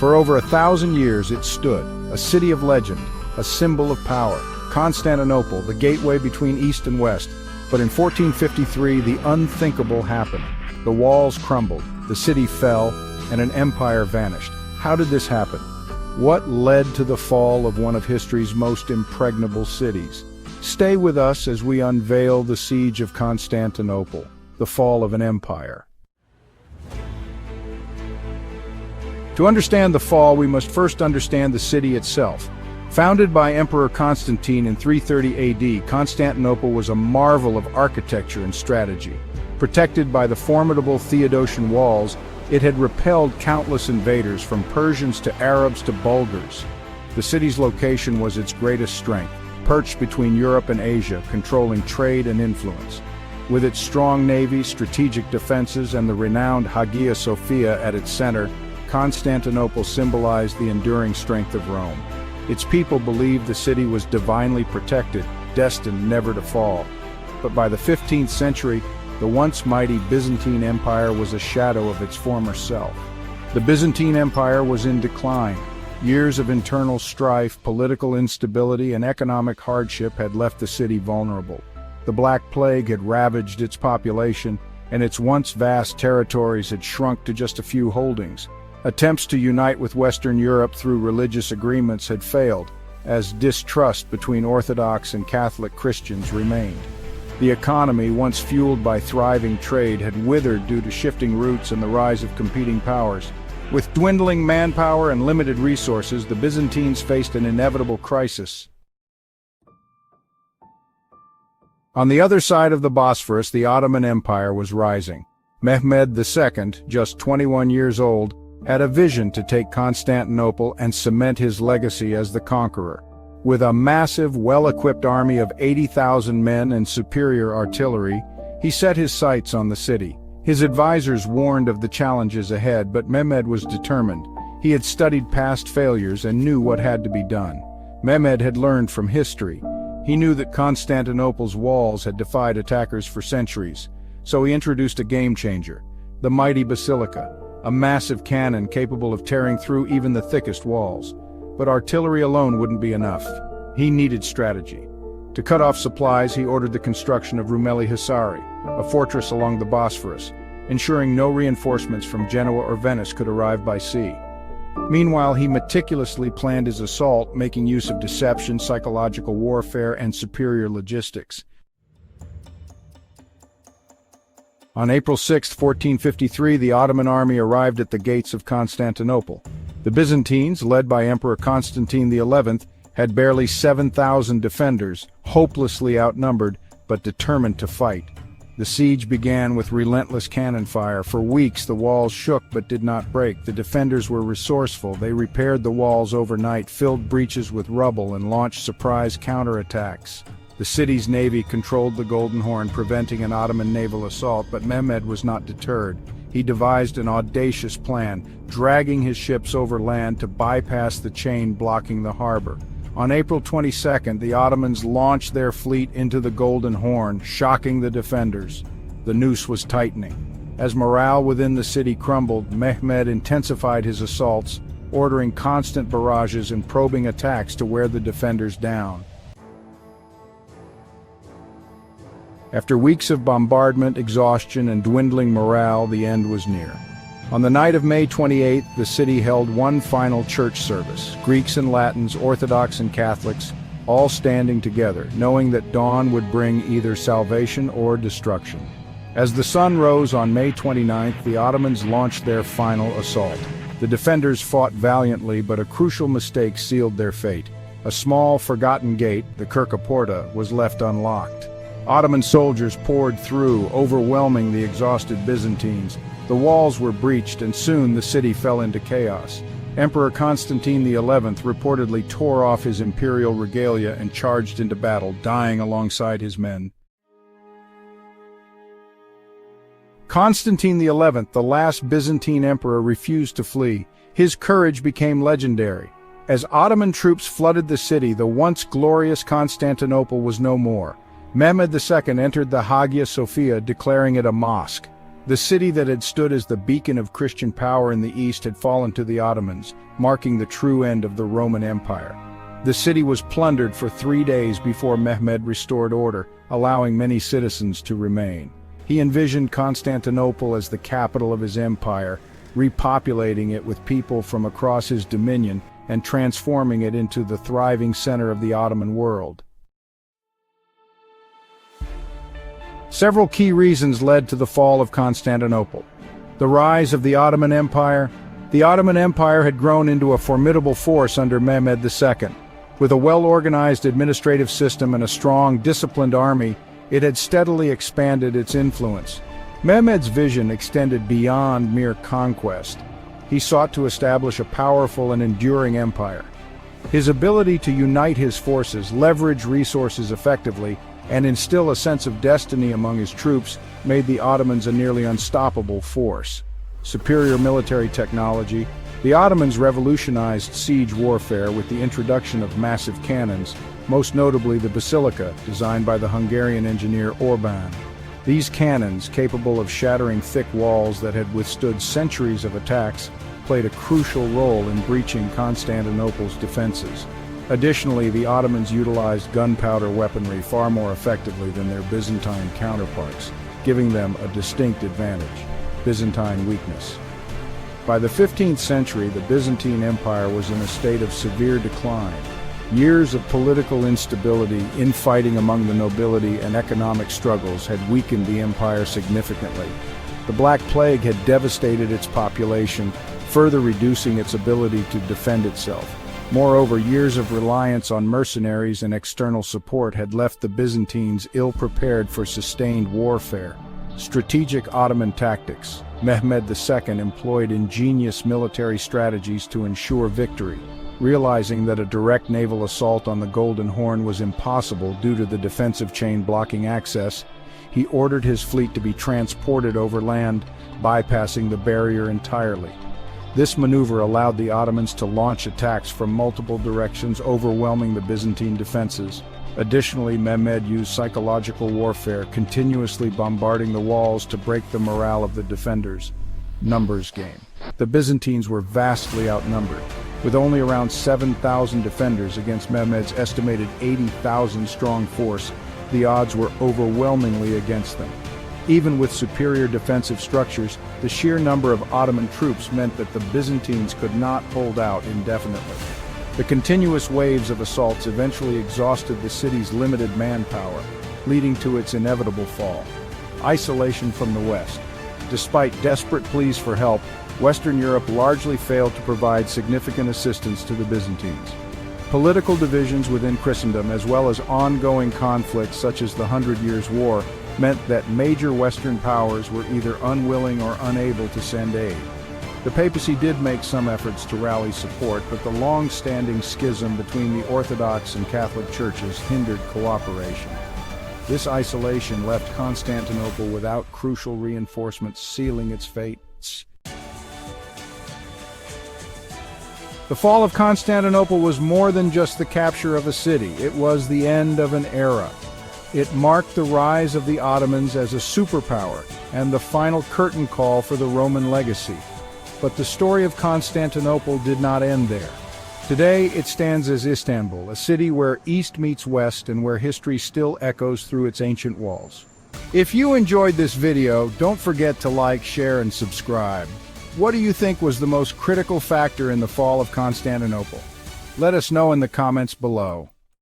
For over 1,000 years it stood, a city of legend, a symbol of power. Constantinople, the gateway between East and West. But in 1453, the unthinkable happened. The walls crumbled, the city fell, and an empire vanished. How did this happen? What led to the fall of one of history's most impregnable cities? Stay with us as we unveil the siege of Constantinople, the fall of an empire. To understand the fall, we must first understand the city itself. Founded by Emperor Constantine in 330 AD, Constantinople was a marvel of architecture and strategy. Protected by the formidable Theodosian walls, it had repelled countless invaders, from Persians to Arabs to Bulgars. The city's location was its greatest strength, perched between Europe and Asia, controlling trade and influence. With its strong navy, strategic defenses, and the renowned Hagia Sophia at its center, Constantinople symbolized the enduring strength of Rome. Its people believed the city was divinely protected, destined never to fall. But by the 15th century, the once mighty Byzantine Empire was a shadow of its former self. The Byzantine Empire was in decline. Years of internal strife, political instability, and economic hardship had left the city vulnerable. The Black Plague had ravaged its population, and its once vast territories had shrunk to just a few holdings. Attempts to unite with Western Europe through religious agreements had failed, as distrust between Orthodox and Catholic Christians remained. The economy, once fueled by thriving trade, had withered due to shifting routes and the rise of competing powers. With dwindling manpower and limited resources, the Byzantines faced an inevitable crisis. On the other side of the Bosphorus, the Ottoman Empire was rising. Mehmed II, just 21 years old, had a vision to take Constantinople and cement his legacy as the conqueror. With a massive, well-equipped army of 80,000 men and superior artillery, he set his sights on the city. His advisors warned of the challenges ahead, but Mehmed was determined. He had studied past failures and knew what had to be done. Mehmed had learned from history. He knew that Constantinople's walls had defied attackers for centuries, so he introduced a game-changer, the mighty Basilica, a massive cannon capable of tearing through even the thickest walls. But artillery alone wouldn't be enough. He needed strategy. To cut off supplies, he ordered the construction of Rumeli Hisari, a fortress along the Bosphorus, ensuring no reinforcements from Genoa or Venice could arrive by sea. Meanwhile, he meticulously planned his assault, making use of deception, psychological warfare, and superior logistics. On April 6, 1453, the Ottoman army arrived at the gates of Constantinople. The Byzantines, led by Emperor Constantine XI, had barely 7,000 defenders, hopelessly outnumbered, but determined to fight. The siege began with relentless cannon fire. For weeks the walls shook but did not break. The defenders were resourceful. They repaired the walls overnight, filled breaches with rubble, and launched surprise counterattacks. The city's navy controlled the Golden Horn, preventing an Ottoman naval assault, but Mehmed was not deterred. He devised an audacious plan, dragging his ships over land to bypass the chain blocking the harbor. On April 22nd, the Ottomans launched their fleet into the Golden Horn, shocking the defenders. The noose was tightening. As morale within the city crumbled, Mehmed intensified his assaults, ordering constant barrages and probing attacks to wear the defenders down. After weeks of bombardment, exhaustion, and dwindling morale, the end was near. On the night of May 28th, the city held one final church service, Greeks and Latins, Orthodox and Catholics, all standing together, knowing that dawn would bring either salvation or destruction. As the sun rose on May 29th, the Ottomans launched their final assault. The defenders fought valiantly, but a crucial mistake sealed their fate. A small, forgotten gate, the Kirka Porta, was left unlocked. Ottoman soldiers poured through, overwhelming the exhausted Byzantines. The walls were breached, and soon the city fell into chaos. Emperor Constantine XI reportedly tore off his imperial regalia and charged into battle, dying alongside his men. Constantine XI, the last Byzantine emperor, refused to flee. His courage became legendary. As Ottoman troops flooded the city, the once glorious Constantinople was no more. Mehmed II entered the Hagia Sophia, declaring it a mosque. The city that had stood as the beacon of Christian power in the east had fallen to the Ottomans, marking the true end of the Roman Empire. The city was plundered for 3 days before Mehmed restored order, allowing many citizens to remain. He envisioned Constantinople as the capital of his empire, repopulating it with people from across his dominion and transforming it into the thriving center of the Ottoman world. Several key reasons led to the fall of Constantinople. The rise of the Ottoman Empire. The Ottoman Empire had grown into a formidable force under Mehmed II. With a well-organized administrative system and a strong, disciplined army, it had steadily expanded its influence. Mehmed's vision extended beyond mere conquest. He sought to establish a powerful and enduring empire. His ability to unite his forces, leverage resources effectively, and instill a sense of destiny among his troops made the Ottomans a nearly unstoppable force. Superior military technology. The Ottomans revolutionized siege warfare with the introduction of massive cannons, most notably the Basilica, designed by the Hungarian engineer Orbán. These cannons, capable of shattering thick walls that had withstood centuries of attacks, played a crucial role in breaching Constantinople's defenses. Additionally, the Ottomans utilized gunpowder weaponry far more effectively than their Byzantine counterparts, giving them a distinct advantage. Byzantine weakness. By the 15th century, the Byzantine Empire was in a state of severe decline. Years of political instability, infighting among the nobility, and economic struggles had weakened the empire significantly. The Black Plague had devastated its population, further reducing its ability to defend itself. Moreover, years of reliance on mercenaries and external support had left the Byzantines ill-prepared for sustained warfare. Strategic Ottoman tactics. Mehmed II employed ingenious military strategies to ensure victory. Realizing that a direct naval assault on the Golden Horn was impossible due to the defensive chain blocking access, he ordered his fleet to be transported over land, bypassing the barrier entirely. This maneuver allowed the Ottomans to launch attacks from multiple directions, overwhelming the Byzantine defenses. Additionally, Mehmed used psychological warfare, continuously bombarding the walls to break the morale of the defenders. Numbers game. The Byzantines were vastly outnumbered, with only around 7,000 defenders against Mehmed's estimated 80,000 strong force. The odds were overwhelmingly against them. Even with superior defensive structures, the sheer number of Ottoman troops meant that the Byzantines could not hold out indefinitely. The continuous waves of assaults eventually exhausted the city's limited manpower, leading to its inevitable fall. Isolation from the West. Despite desperate pleas for help, Western Europe largely failed to provide significant assistance to the Byzantines. Political divisions within Christendom, as well as ongoing conflicts such as the 100 Years' War, meant that major Western powers were either unwilling or unable to send aid. The papacy did make some efforts to rally support, but the long-standing schism between the Orthodox and Catholic churches hindered cooperation. This isolation left Constantinople without crucial reinforcements, sealing its fate. The fall of Constantinople was more than just the capture of a city. It was the end of an era. It marked the rise of the Ottomans as a superpower and the final curtain call for the Roman legacy. But the story of Constantinople did not end there. Today, it stands as Istanbul, a city where East meets West and where history still echoes through its ancient walls. If you enjoyed this video, don't forget to like, share, and subscribe. What do you think was the most critical factor in the fall of Constantinople? Let us know in the comments below.